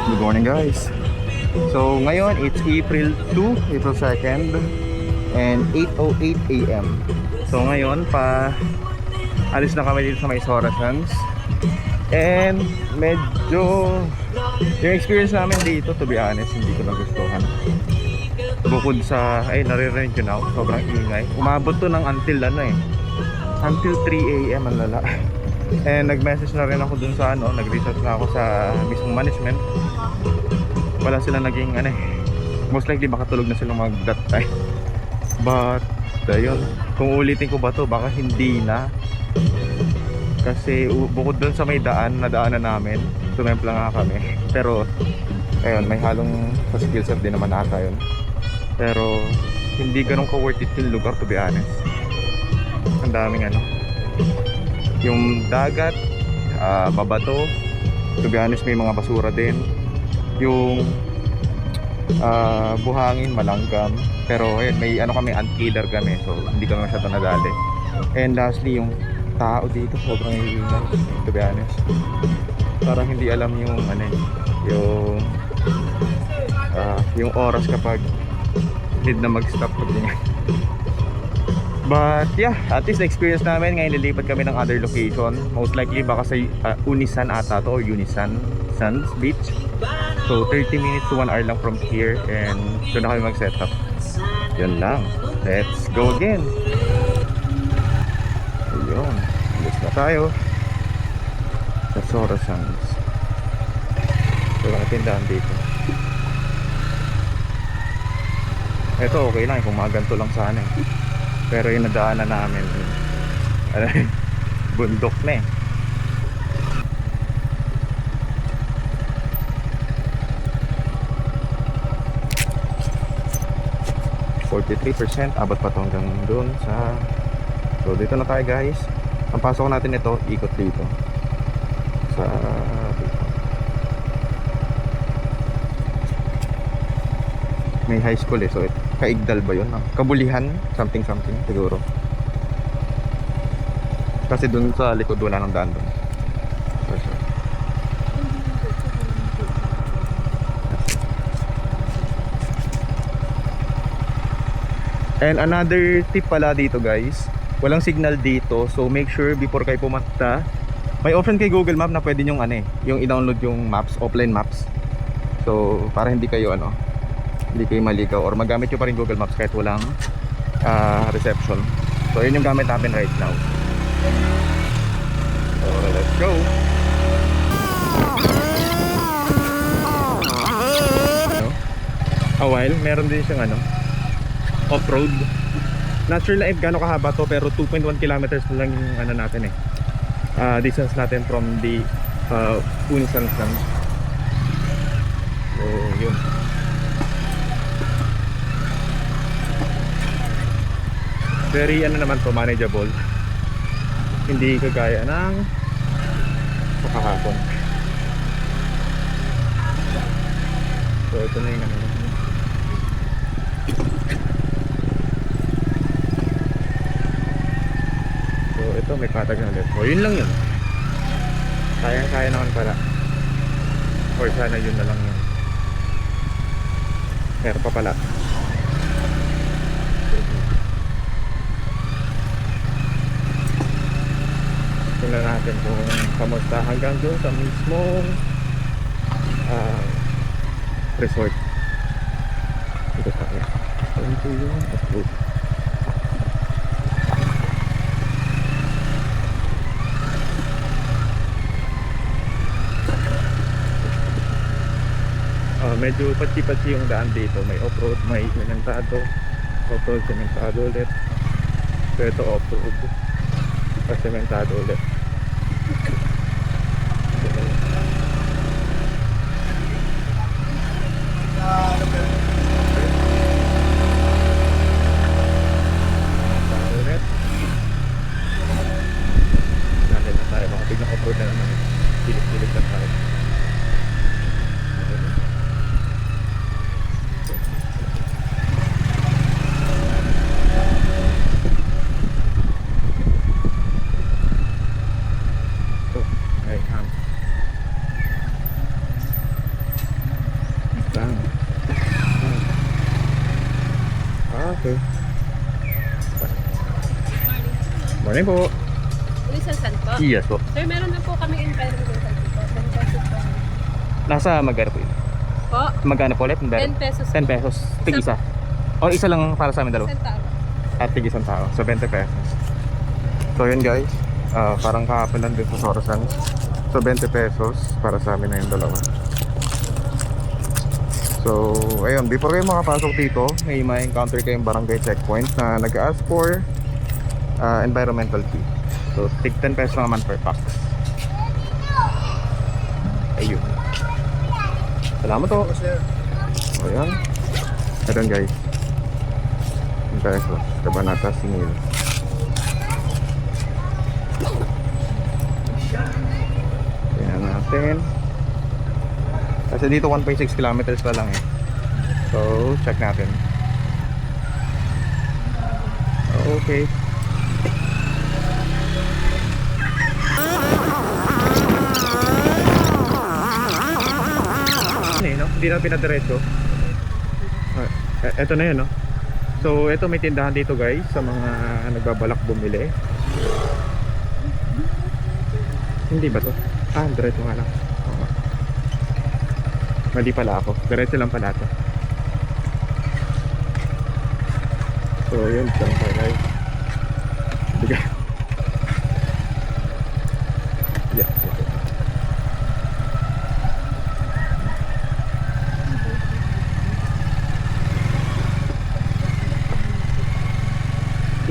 Good morning guys. So ngayon it's April 2, April 2nd and 8:08 AM. So ngayon alis na kami dito sa may Sorasans. And medyo yung experience namin dito, to be honest, hindi ko nagustuhan. Bukod sa naririnig ko na sobrang ingay. Umabot to ng until 3 AM ang lala. And nag-message na rin ako dun sa nag-research na ako sa mismong management. Wala sila naging most likely baka tulog na silang mag that time. But ayun, kung ulitin ko ba to, baka hindi na. Kasi bukod dun sa may nadaanan namin, tumempla nga kami. Pero ayun, may halong sa skill set din naman ata yun. Pero hindi ganun ka worth it yung lugar, to be honest. Ang daming yung dagat, mabato, to be honest, may mga basura din. Yung buhangin, malanggam. Pero ayun, may kami, ant-killer kami, so hindi kami masyado nadali. And lastly, yung tao dito sobrang ingay, to be honest. Parang hindi alam yung oras kapag need na mag-stop pag. But yeah, at least na-experience namin. Ngayon lilipat kami ng other location. Most likely baka sa Unisan ata to, or Unisan Sands Beach. So 30 minutes to 1 hour lang from here. And doon na kami mag-set up. Yun lang. Let's go again. Ayun, alis na tayo sa Sorasans. Walang tindahan dito. Ito okay lang kung mga ganito lang sana pero yung nadaanan namin bundok na 43%, abot pa to hanggang doon sa. So dito na tayo guys. Ang pasok natin ito, ikot dito sa may high school so Kaigdal ba yun? Kabulihan? Something siguro. Kasi dun sa likod wala nang daan dun. Sure. And another tip pala dito guys, walang signal dito, so make sure before kayo pumunta, may option kay Google Map na pwede yung yung i-download yung maps, offline maps. So para hindi kayo hindi kayo maligaw, or magamit nyo pa rin Google Maps kahit walang reception. So yun yung gamit natin right now. So let's go. A while, meron din siyang off-road. Not sure lang if gano'ng kahaba to, pero 2.1 kilometers na lang yung natin distance natin from the Unisan Sands. So yun. Very naman to, manageable. Hindi kagaya ng kahapon. So ito na yung So ito may patag na ulit. So yun lang yun. Kaya naman pala. Or sana yun na lang yun. Meron pa pala. Tingnan natin kung kamusta hanggang doon sa mismong resort. Dito tayo. Ito yung approve. Medyo patsi-patsi yung daan dito. May off-road, may sementado. Off-road, sementado ulit. So ito off-road, sementado ulit. Dahil na tayo, mga biglang off-road na naman. Silip-silip na tayo. Okay. Morning po. Ulisan po? Yes po. Sir, meron na po kami environmental dito. 10 pesos po. Nasa magkano po yun? Po? Magkano po ulit? 10 pesos. 10 pesos. Tig isa. O isa lang para sa amin dalawa? Centavo. At tig isang tao. So 20 pesos. So yun guys. Parang kahapon lang din sa Sorosan. So 20 pesos para sa amin na yung dalawa. So ayun, before kayo makapasok dito, may ma-encounter kayong barangay checkpoint na nag-ask for environmental fee. So tig 10 pesos naman per pack. Ayun. Salamat po. O yan. Ayun guys. 10 pesos. Kabanata Singil. Tingnan natin. Kasi dito 1.6 kilometers pa lang eh. So check natin. Okay. No? Hindi na pinadiretso. Eto na yun, no? So, eto may tindahan dito guys sa mga nagbabalak bumili. Hindi ba to? Diretso nga lang. Oo. Mali pala ako. Diretso lang pala to. So, yun. Sarang tayo guys. Sige. Yeah. Okay.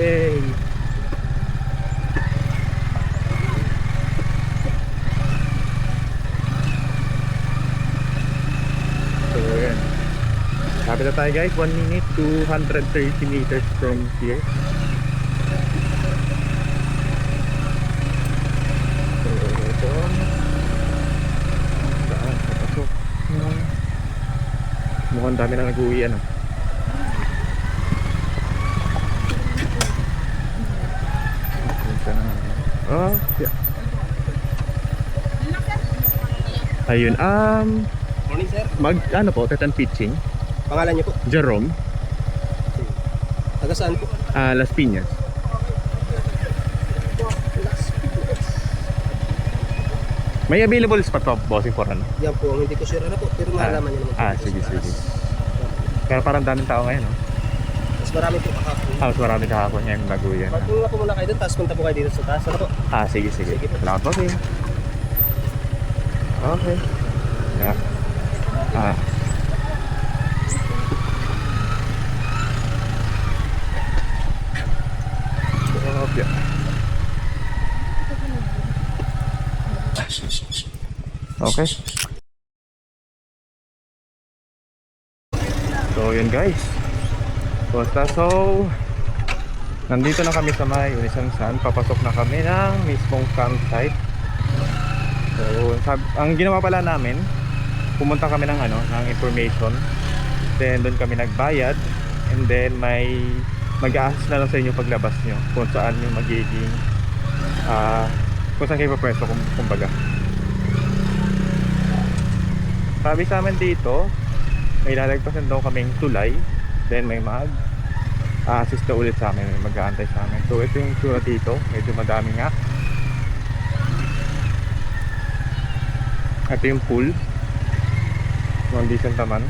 Yay! So ayan, sabi na tayo guys, 1 minute 230 meters from here. So ito daan, papasok. Mukhang dami na nag-uwi ano. Oh, yeah. Ayun, Morning, sir. ano po, Tetan Pitching. Pangalan niyo po? Jerome, Taga saan po? Las Piñas. May available spot pa, bossing for ano? Yan po, hindi ko sure na po, pero malalaman niyo naman po. Sige. Pero parang daming tao ngayon, no? Mas marami po kahapon. Mas marami kahapon ngayon baguyan. Magpunta po muna kayo doon, tapos punta po kayo dito sa taas. Ano po? Sige. Sige po. Salamat po, Kim. Okay. Yeah. Okay. Okay. So yun guys. Basta nandito na kami sa may Unisansan. Papasok na kami ng mismong campsite. So ang ginawa pala namin, pumunta kami ng ng information. Then doon kami nagbayad. And then may mag-a-assist na lang sa inyo paglabas nyo kung saan yung magiging kung saan kayo papwesto kumbaga. Sabi sa amin dito, may lalagpasan daw kaming tulay. Then may mag-assist na ulit sa amin, may mag-aantay sa amin. So ito yung tura dito, medyo madami nga. Ito yung pool, decent naman.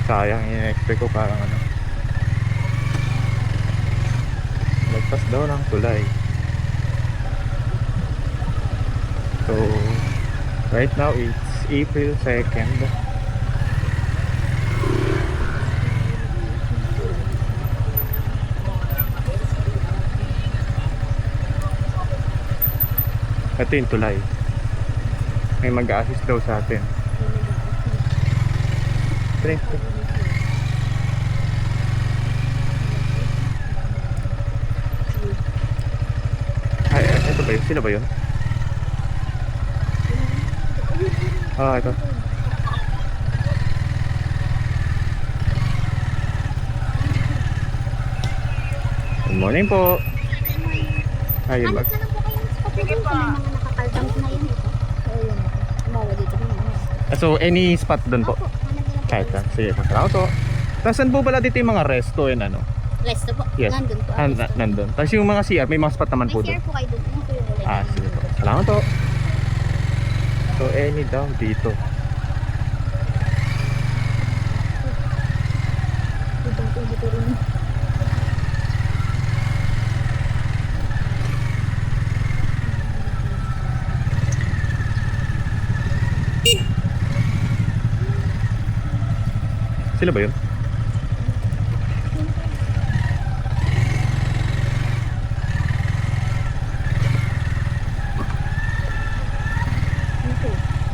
Sayang, in-expect ko parang lagpas daw ng tulay. So right now it's April 2nd. Ito yung tulay. May mag-a-assist daw sa atin. Ito ba yun? Sino ba yun? Ito. Good morning po. Ayun ba? Sige po. May mga nakakaldang na yun ito. So, yun. Umawa dito rin. So, any spot doon po? Kahit lang. Sige po. Salamat po. Nasaan po pala dito yung mga resto and ano? Resto po. Yes. Nandun po. Nandun. Tapos yung mga CR, may mga spot naman May po doon. share po kayo doon. Ano po yung kulay? Ah, sige po. Salamat po. So, any daw dito. Dito rin. Sila ba yun?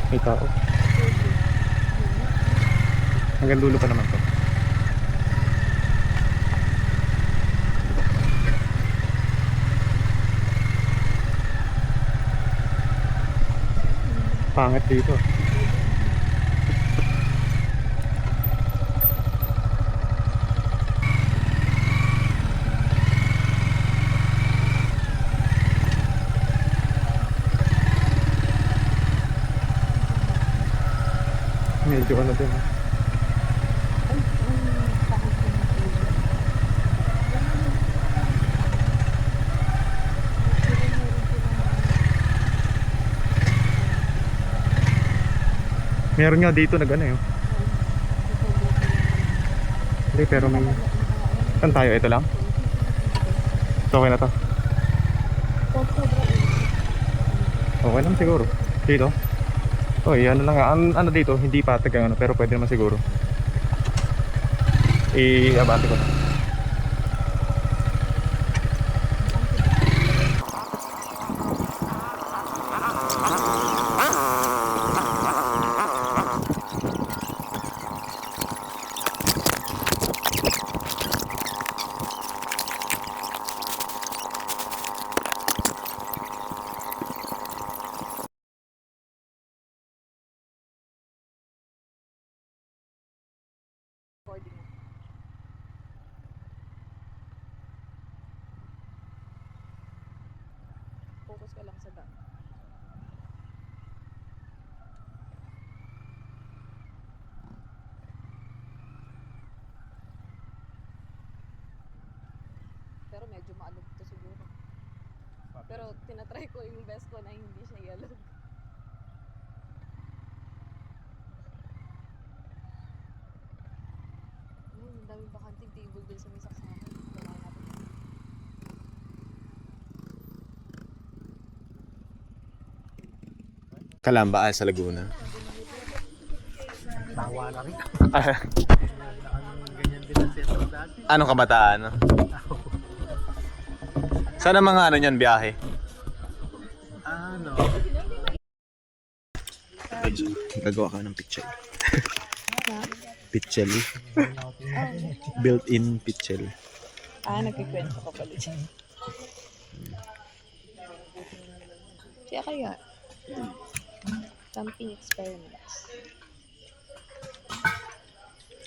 May tao. Hanggang dulo pa naman to. Pangit dito. Medyo ano din. Meron nga dito na gano'n yun. Hindi, pero may... Saan tayo? Ito lang? So, okay na to? Okay naman siguro. Dito? Oh, ano lang nga. Ano dito? Hindi pa tagang ano, pero pwede naman siguro. I-abante ko na. Focus ka lang sa dam. Pero medyo maalog to siguro. Pero tinatry ko yung best ko na hindi siya yellow. Ang daming bakanting table dun sa may saksakan. Kailangan natin. Kalambaan sa Laguna. Tawa na rin. Anong kabataan? No? Saan ang mga ano niyan biyahe? Ano? Gagawa ka ng pichel. Pichel. Built-in pichel. Nagkikwento ka pala dyan. Kaya kaya? Camping experiments.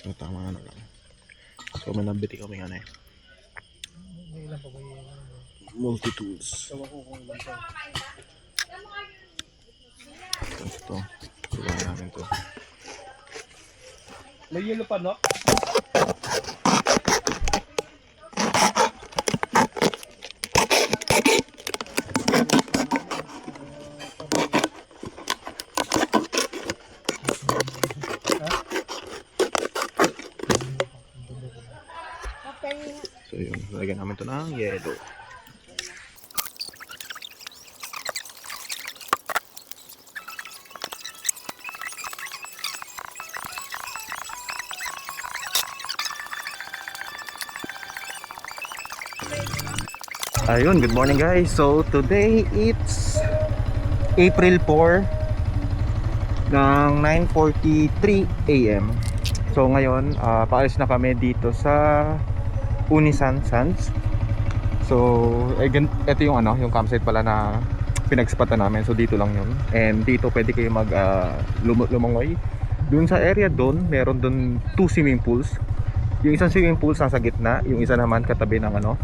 So, tama na lang. So, manabiti kami nga na eh. Multi-tools. Ito. Tuwa namin to. May yellow pa, no? So, yun. Lagyan namin to ng yellow. Ayun, good morning guys. So today it's April 4 ng 9:43 AM. So ngayon, paalis na kami dito sa Unisan Sands. So ito yung ano, yung campsite pala na pinagspatan namin. So dito lang yun. And dito pwede kayo mag lumangoy. Doon sa area doon, meron doon 2 swimming pools. Yung isang swimming pool nasa gitna, yung isa naman katabi ng ano,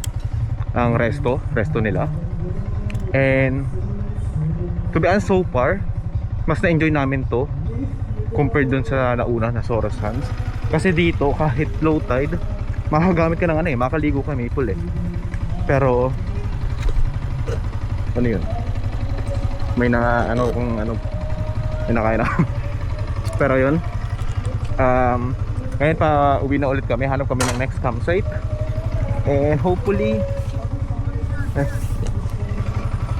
ang resto nila. And to be honest, so far mas na-enjoy namin to compared dun sa nauna na Soros Sands. Kasi dito kahit low tide, makagamit ka ng ano eh, makaligo ka may pool eh. Pero ano yun? May na ano kung ano may nakain ako. Pero yun, ngayon pa uwi na ulit kami, hanap kami ng next campsite. And hopefully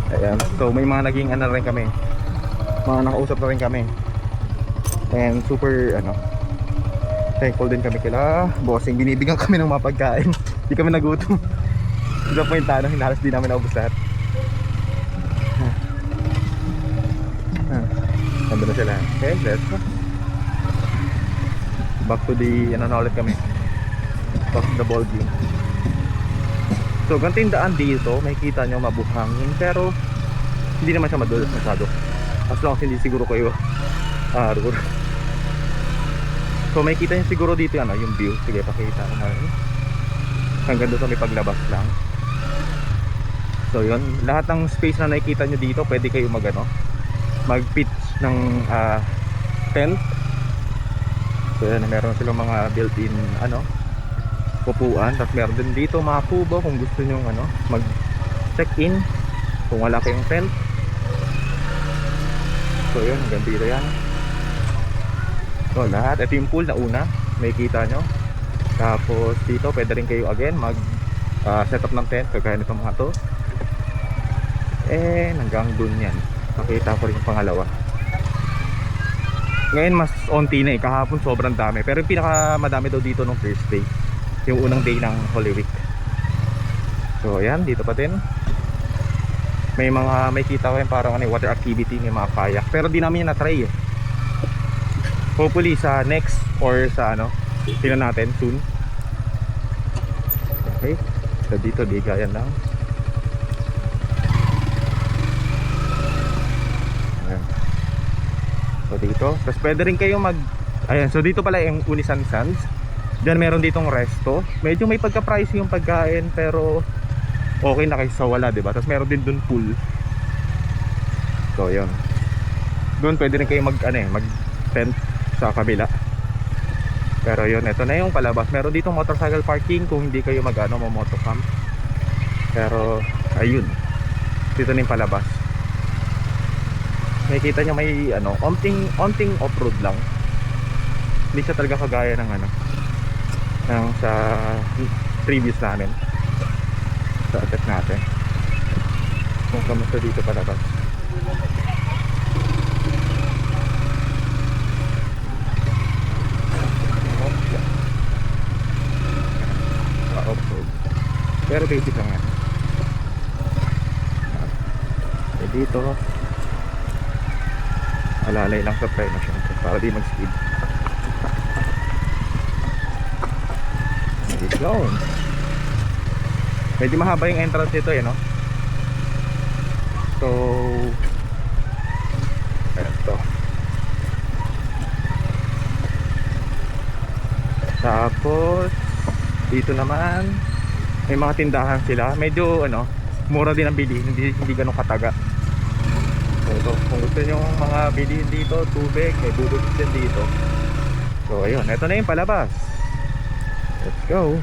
ayan, so may mga naging ano rin kami, mga nakausap na rin kami. And super ano, thankful din kami kila bossing, binibigyan kami ng mga pagkain. Hindi kami nagutom. Isa po yung tanong, halos di namin naubos lahat. Nandun na sila. Okay, let's go. Back to the, ano na ulit kami, back to the ball game. So ganito yung daan dito, makikita nyo mabuhangin, pero hindi naman siya madulas masyado, as long as hindi siguro kayo road. So makikita nyo siguro dito ano, yung view. Sige, pakita ko na rin. Hanggang doon sa may paglabas lang. So yun, lahat ng space na nakikita nyo dito, pwede kayo mag ano, mag-pitch ng tent. So yan, meron silang mga built-in ano, upuan. Tapos meron din dito mga kubo kung gusto nyo ano, mag-check-in kung wala kayong tent. So yun, hanggang dito yan. So lahat, ito yung pool na una, makikita nyo. Tapos dito pwede rin kayo again mag set up ng tent, kagaya nito mga to. And hanggang dun yan, nakita ko rin yung pangalawa. Ngayon mas onti na eh, kahapon sobrang dami. Pero yung pinakamadami daw dito nung Thursday, yung unang day ng Holy Week. So ayan, dito pa din. May mga, may kita ko yung parang ano, water activity, may mga kayak. Pero di namin yung na-try eh. Hopefully sa next or sa ano, tingnan natin soon. Okay, so dito bigayan lang. Ayan. So dito, tapos pwede rin kayo mag, ayan, so dito pala yung Unisan Sands. Diyan meron ditong resto. Medyo may pagka-pricey yung pagkain, pero okay na kaysa wala, diba? Tapos meron din dun pool. So yun, doon pwede rin kayo mag, ano eh, mag tent sa kabila. Pero yun, ito na yung palabas. Meron ditong motorcycle parking kung hindi kayo mag ano, motocamp. Pero ayun, dito na yung palabas. Nakikita nyo may ano, onting off-road lang. Hindi siya talaga kagaya ng ano, ng sa previous namin, sa attack natin. Kung kamusta dito palabas. Off-road, pero basic lang yan. Dito alalay lang sa preno syempre para di mag-speed. Keep going. Medyo mahaba yung entrance nito eh, no? So eto, tapos dito naman may mga tindahan sila. Medyo ano, mura din ang bilihin, hindi ganun kataga. So ito, kung gusto nyo mga bilihin dito, tubig, may bubog din dito. So ayun, ito na yung palabas. Let's go.